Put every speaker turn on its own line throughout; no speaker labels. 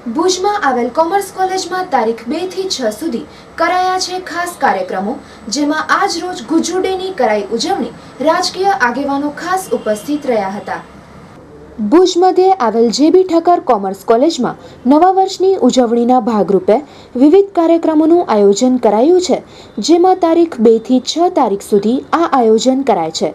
ભુજમાં આવેલ કોમર્સ કોલેજમાં તારીખ 2 થી 6 સુધી કરાયા છે ખાસ કાર્યક્રમો, જેમાં આજ રોજ ગુજ્જુ ડેની કરાઈ ઉજવણી રાજકીય આગેવાનો ખાસ ઉપસ્થિત રહ્યા હતા। ભુજ મધ્યે આવેલ જે.બી. ઠક્કર કોમર્સ કોલેજમાં નવા વર્ષની ઉજવણીના ભાગરૂપે વિવિધ કાર્યક્રમોનું આયોજન કરાયું છે, જેમાં તારીખ 2 થી 6 તારીખ સુધી આ આયોજન કરાય છે,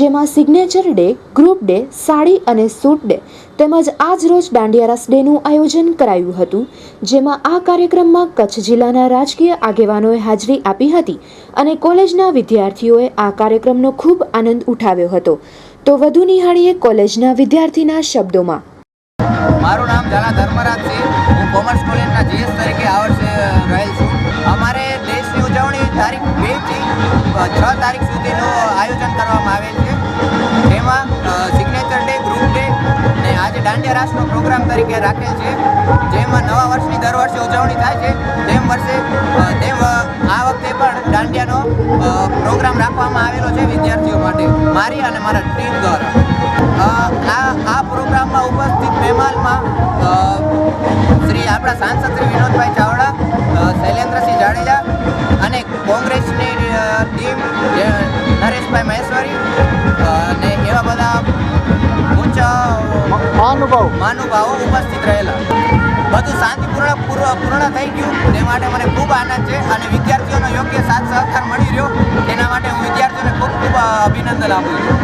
જેમાં signature day, group day, sari અને સૂટ ડે તેમજ આજ રોજ દાંડિયા રાસ ડેનું આયોજન કરાયું હતું, જેમાં આ કાર્યક્રમમાં કચ્છ જિલ્લાના રાજકીય આગેવાનોએ હાજરી આપી હતી અને કોલેજના વિદ્યાર્થીઓએ આ કાર્યક્રમનો ખૂબ આનંદ ઉઠાવ્યો હતો। તો વધુ નિહાળીએ કોલેજના વિદ્યાર્થીના શબ્દોમાં।
મારું નામ ઝાલા ધર્મરાજ છે। હું કોમર્સ કોલેજના જીએસ તરીકે આ વર્ષે રહેલ છું। અમારે દેશની ઉજવણી તારીખ 2 થી 6 તારીખ સુધીનું આયોજન કરવામાં આવેલ છે, જેમાં સિગ્નેચર ડે, ગ્રુપ ડે ને આજે દાંડિયા રાસનો પ્રોગ્રામ તરીકે રાખેલ છે, જેમાં નવા વર્ષની દર વર્ષે ઉજવણી થાય છે તેમ આ વખતે પણ દાંડિયાનો પ્રોગ્રામ રાખવામાં આવેલો છે વિદ્યાર્થીઓ માટે, મારી અને મારા ટીમ દ્વારા। આ પ્રોગ્રામમાં ઉપસ્થિત મહેમાનમાં આપણા સાંસદ શ્રી વિનોદભાઈ ચાવડા, શૈલેન્દ્રસિંહ જાડેજા અને કોંગ્રેસની ટીમ નરેશભાઈ મહેશ્વરી અને એવા બધા ઊંચા મહાનુભાવો ઉપસ્થિત રહેલા। બધું શાંતિપૂર્ણ પૂર્ણ થઈ ગયું, તે માટે મને ખૂબ આનંદ છે અને વિદ્યાર્થીઓનો યોગ્ય સાથ સહકાર મળી રહ્યો, તેના માટે હું વિદ્યાર્થીઓને ખૂબ અભિનંદન આપું છું।